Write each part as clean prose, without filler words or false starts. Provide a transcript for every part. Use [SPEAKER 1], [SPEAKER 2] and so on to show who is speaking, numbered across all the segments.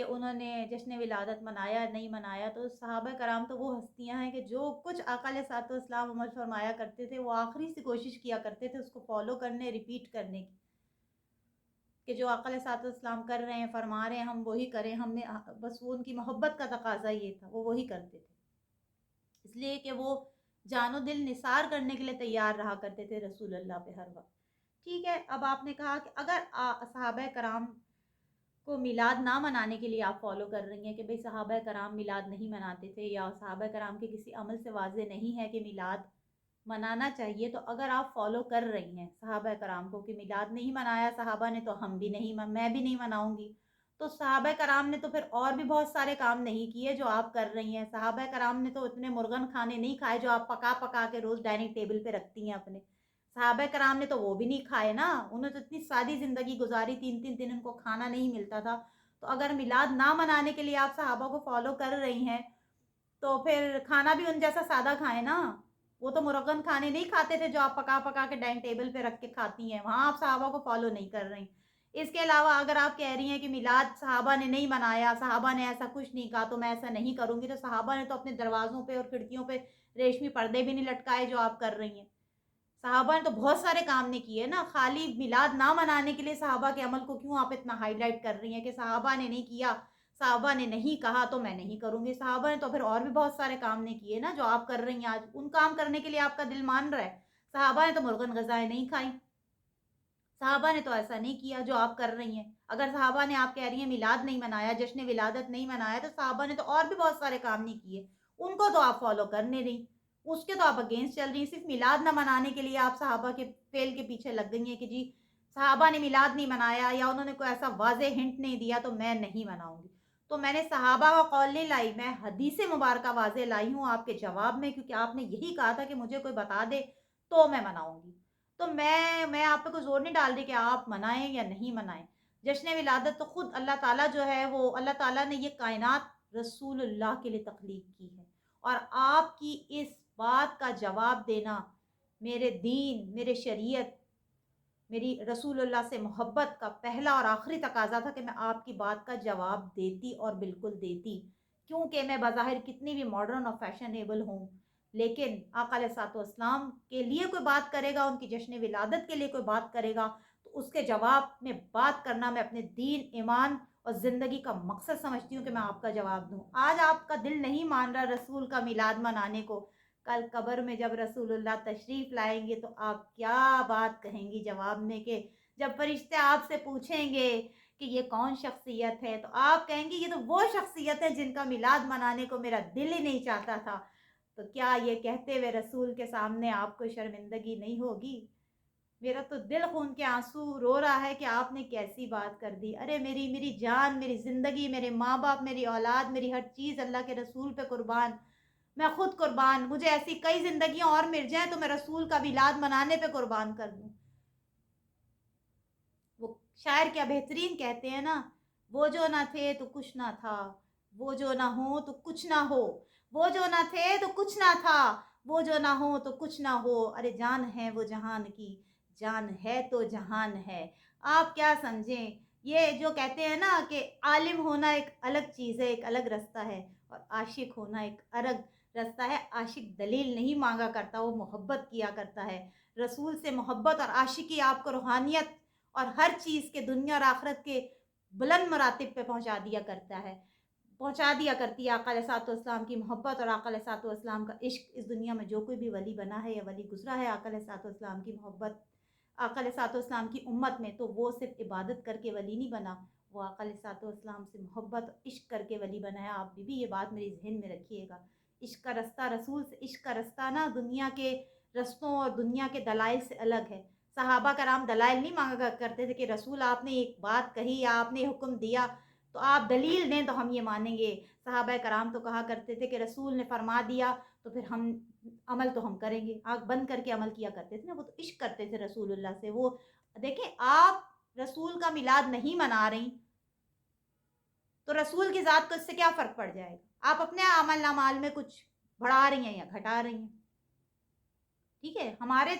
[SPEAKER 1] کہ انہوں نے جشن ولادت منایا نہیں منایا، تو صحابہ کرام تو وہ ہستیاں ہیں کہ جو کچھ آقا علیہ الصلوۃ والسلام عمل فرمایا کرتے تھے وہ آخری سے کوشش کیا کرتے تھے اس کو فالو کرنے، ریپیٹ کرنے کی، کہ جو آقا علیہ الصلوۃ والسلام کر رہے ہیں فرما رہے ہیں ہم وہی کریں. ہم نے بس وہ ان کی محبت کا تقاضا یہ تھا، وہ وہی کرتے تھے، اس لیے کہ وہ جان و دل نثار کرنے کے لیے تیار رہا کرتے تھے رسول اللہ پہ ہر وقت. ٹھیک ہے، اب آپ نے کہا کہ اگر صحابہ کرام کو میلاد نہ منانے کے لیے آپ فالو کر رہی ہیں کہ بھئی صحابہ کرام میلاد نہیں مناتے تھے، یا صحابہ کرام کے کسی عمل سے واضح نہیں ہے کہ میلاد منانا چاہیے، تو اگر آپ فالو کر رہی ہیں صحابہ کرام کو کہ میلاد نہیں منایا صحابہ نے تو ہم بھی نہیں، میں بھی نہیں مناؤں گی، تو صحابہ کرام نے تو پھر اور بھی بہت سارے کام نہیں کیے جو آپ کر رہی ہیں. صحابہ کرام نے تو اتنے مرغن کھانے نہیں کھائے جو آپ پکا پکا کے روز ڈائننگ ٹیبل پہ رکھتی ہیں اپنے. صحابہ کرام نے تو وہ بھی نہیں کھائے نا، انہوں نے تو اتنی سادی زندگی گزاری، 3 3 دن ان کو کھانا نہیں ملتا تھا. تو اگر میلاد نہ منانے کے لیے آپ صحابہ کو فالو کر رہی ہیں تو پھر کھانا بھی ان جیسا سادہ کھائیں نا. وہ تو مرغن کھانے نہیں کھاتے تھے جو آپ پکا پکا کے ڈائننگ ٹیبل پہ رکھ کے کھاتی ہیں، وہاں آپ صحابہ کو فالو نہیں کر رہی. اس کے علاوہ اگر آپ کہہ رہی ہیں کہ میلاد صحابہ نے نہیں منایا، صحابہ نے ایسا کچھ نہیں کہا تو میں ایسا نہیں کروں گی، تو صحابہ نے تو اپنے دروازوں پہ اور کھڑکیوں پہ ریشمی پردے بھی نہیں لٹکائے جو آپ کر رہی ہیں. صحابہ نے تو بہت سارے کام نے کیے نا. خالی میلاد نہ منانے کے لیے صحابہ کے عمل کو کیوں آپ اتنا ہائی لائٹ کر رہی ہیں کہ صحابہ نے نہیں کیا، صحابہ نے نہیں کہا تو میں نہیں کروں گی. صحابہ نے تو پھر اور بھی بہت سارے کام نے کیے نا جو آپ کر رہی ہیں آج، ان کام کرنے کے لیے آپ کا دل مان رہا ہے. صحابہ نے تو مرغن غذائیں نہیں کھائیں، صحابہ نے تو ایسا نہیں کیا جو آپ کر رہی ہیں. اگر صحابہ نے، آپ کہہ رہی ہیں میلاد نہیں منایا، جشن ولادت نہیں منایا، تو صحابہ نے تو اور بھی بہت سارے کام نہیں کیے، ان کو تو آپ فالو کر نہیں رہی، اس کے تو آپ اگینسٹ چل رہی ہیں. صرف میلاد نہ منانے کے لیے آپ صحابہ کے فعل کے پیچھے لگ گئی ہیں کہ جی صحابہ نے میلاد نہیں منایا یا انہوں نے کوئی ایسا واضح ہنٹ نہیں دیا تو میں نہیں مناؤں گی. تو میں نے صحابہ کا قول نہیں لائی، میں حدیث مبارکہ واضح لائی ہوں آپ کے جواب میں، کیونکہ آپ نے یہی کہا تھا کہ مجھے کوئی بتا دے تو میں مناؤں گی. تو میں آپ پہ کوئی زور نہیں ڈال رہی کہ آپ منائیں یا نہیں منائیں. جشن ولادت تو خود اللہ تعالیٰ جو ہے، وہ اللہ تعالیٰ نے یہ کائنات رسول اللہ کے لیے تخلیق کی ہے، اور آپ کی اس بات کا جواب دینا میرے دین، میرے شریعت، میری رسول اللہ سے محبت کا پہلا اور آخری تقاضا تھا کہ میں آپ کی بات کا جواب دیتی، اور بالکل دیتی. کیونکہ میں بظاہر کتنی بھی ماڈرن اور فیشنیبل ہوں، لیکن آقا علیہ الصلوۃ والسلام کے لیے کوئی بات کرے گا، ان کی جشن ولادت کے لیے کوئی بات کرے گا، تو اس کے جواب میں بات کرنا میں اپنے دین، ایمان اور زندگی کا مقصد سمجھتی ہوں کہ میں آپ کا جواب دوں. آج آپ کا دل نہیں مان رہا رسول کا میلاد منانے کو، کل قبر میں جب رسول اللہ تشریف لائیں گے تو آپ کیا بات کہیں گی جواب میں، کہ جب فرشتے آپ سے پوچھیں گے کہ یہ کون شخصیت ہے، تو آپ کہیں گی یہ تو وہ شخصیت ہے جن کا میلاد منانے کو میرا دل ہی نہیں چاہتا تھا. تو کیا یہ کہتے ہوئے رسول کے سامنے آپ کو شرمندگی نہیں ہوگی؟ میرا تو دل خون کے آنسو رو رہا ہے کہ آپ نے کیسی بات کر دی. ارے میری جان، میری زندگی، میرے ماں باپ، میری اولاد، میری ہر چیز اللہ کے رسول پہ قربان. میں خود قربان، مجھے ایسی کئی زندگیاں اور مل جائیں تو میں رسول کا میلاد منانے پہ قربان کر دوں. وہ شاعر کیا بہترین کہتے ہیں نا، وہ جو نہ تھے تو کچھ نہ تھا، وہ جو نہ ہو تو کچھ نہ ہو، وہ جو نہ تھے تو کچھ نہ تھا، وہ جو نہ ہو تو کچھ نہ ہو. ارے جان ہے وہ جہان کی، جان ہے تو جہان ہے. آپ کیا سمجھیں، یہ جو کہتے ہیں نا کہ عالم ہونا ایک الگ چیز ہے، ایک الگ رستہ ہے، اور عاشق ہونا ایک الگ رستہ ہے. عاشق دلیل نہیں مانگا کرتا، وہ محبت کیا کرتا ہے. رسول سے محبت اور عاشقی آپ کو روحانیت اور ہر چیز کے، دنیا اور آخرت کے بلند مراتب پہ پہنچا دیا کرتا ہے، پہنچا دیا کرتی ہے. آقا علیہ الصلوۃ والسلام کی محبت اور آقا علیہ الصلوۃ والسلام کا عشق. اس دنیا میں جو کوئی بھی ولی بنا ہے یا ولی گزرا ہے آقا علیہ الصلوۃ والسلام کی محبت، آقا علیہ الصلوۃ والسلام کی امت میں، تو وہ صرف عبادت کر کے ولی نہیں بنا، وہ آقا علیہ الصلوۃ والسلام سے محبت اور عشق کر کے ولی بنا ہے. آپ بھی یہ بات میری ذہن میں رکھیے گا. عشق کا رستہ، رسول سے عشق کا رستہ نا دنیا کے رستوں اور دنیا کے دلائل سے الگ ہے. صحابہ کرام دلائل نہیں مانگا کرتے تھے کہ رسول آپ نے ایک بات کہی یا آپ نے حکم دیا تو آپ دلیل دیں تو ہم یہ مانیں گے. صحابہ کرام تو کہا کرتے تھے کہ رسول نے فرما دیا تو پھر ہم عمل تو ہم کریں گے، آنکھ بند کر کے عمل کیا کرتے تھے نا. وہ تو عشق کرتے تھے رسول اللہ سے. وہ دیکھیں، آپ رسول کا میلاد نہیں منا رہی تو رسول کی ذات کو اس سے کیا فرق پڑ جائے گا؟ آپ اپنے عمل اعمال میں کچھ بڑھا رہی ہیں یا گھٹا رہی ہیں. ٹھیک ہے، ہمارے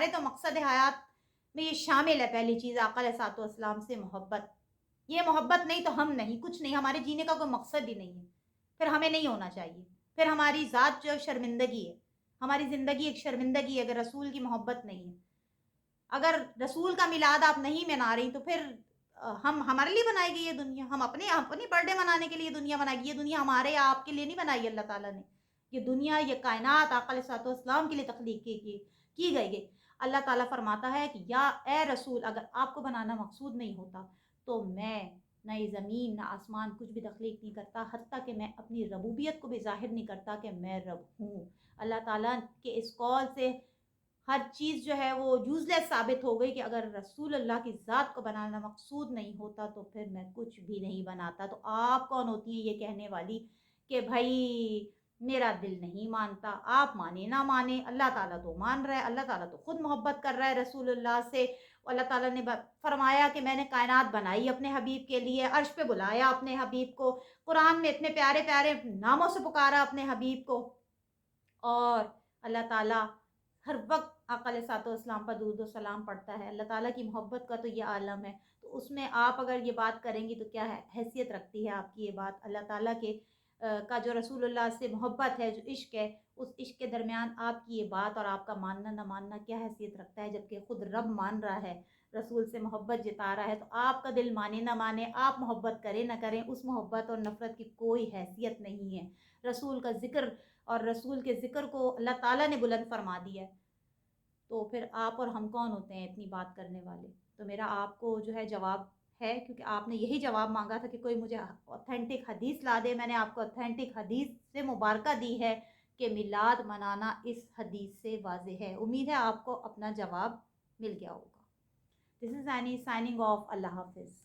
[SPEAKER 1] تو مقصد حیات میں یہ شامل ہے. پہلی چیز آقا علیہ الصلوۃ والسلام سے محبت. یہ محبت نہیں تو ہم نہیں، کچھ نہیں، ہمارے جینے کا کوئی مقصد ہی نہیں ہے، پھر ہمیں نہیں ہونا چاہیے، پھر ہماری ذات جو شرمندگی ہے، ہماری زندگی ایک شرمندگی ہے اگر رسول کی محبت نہیں ہے۔ اگر رسول کا میلاد آپ نہیں منا رہی تو پھر ہم ہمارے لیے بنائی گئی یہ دنیا، ہم اپنی برتھ ڈے منانے کے لیے دنیا بنائی گئی، یہ دنیا ہمارے یا آپ کے لیے نہیں بنائی اللہ تعالیٰ نے، یہ دنیا یہ کائنات آقا علیہ الصلوۃ والسلام کے لیے تخلیق کی گئی ہے۔ اللہ تعالیٰ فرماتا ہے کہ یا اے رسول اگر آپ کو بنانا مقصود نہیں ہوتا تو میں نہ یہ زمین نہ آسمان کچھ بھی تخلیق نہیں کرتا، حتیٰ کہ میں اپنی ربوبیت کو بھی ظاہر نہیں کرتا کہ میں رب ہوں۔ اللہ تعالیٰ کے اس قول سے ہر چیز جو ہے وہ یوز لیس ثابت ہو گئی کہ اگر رسول اللہ کی ذات کو بنانا مقصود نہیں ہوتا تو پھر میں کچھ بھی نہیں بناتا۔ تو آپ کون ہوتی ہیں یہ کہنے والی کہ بھائی میرا دل نہیں مانتا، آپ مانے نہ مانے، اللہ تعالیٰ تو مان رہا ہے، اللہ تعالیٰ تو خود محبت کر رہا ہے رسول اللہ سے۔ اللہ تعالیٰ نے فرمایا کہ میں نے کائنات بنائی اپنے حبیب کے لیے، عرش پہ بلایا اپنے حبیب کو، قرآن میں اتنے پیارے پیارے ناموں سے پکارا اپنے حبیب کو، اور اللہ تعالیٰ ہر وقت آقا علیہ الصلوۃ والسلام پر درود و سلام پڑھتا ہے۔ اللہ تعالیٰ کی محبت کا تو یہ عالم ہے، تو اس میں آپ اگر یہ بات کریں گی تو کیا حیثیت رکھتی ہے آپ کی یہ بات؟ اللہ تعالیٰ کے کا جو رسول اللہ سے محبت ہے، جو عشق ہے، اس عشق کے درمیان آپ کی یہ بات اور آپ کا ماننا نہ ماننا کیا حیثیت رکھتا ہے؟ جبکہ خود رب مان رہا ہے، رسول سے محبت جتا رہا ہے، تو آپ کا دل مانے نہ مانے، آپ محبت کریں نہ کریں، اس محبت اور نفرت کی کوئی حیثیت نہیں ہے۔ رسول کا ذکر اور رسول کے ذکر کو اللہ تعالیٰ نے بلند فرما دیا ہے، تو پھر آپ اور ہم کون ہوتے ہیں اتنی بات کرنے والے؟ تو میرا آپ کو جو ہے جواب ہے، کیونکہ آپ نے یہی جواب مانگا تھا کہ کوئی مجھے اوتھینٹک حدیث لا دے، میں نے آپ کو اوتھینٹک حدیث سے مبارکہ دی ہے کہ میلاد منانا اس حدیث سے واضح ہے۔ امید ہے آپ کو اپنا جواب مل گیا ہوگا۔ دس از اینی سائننگ آف، اللہ حافظ۔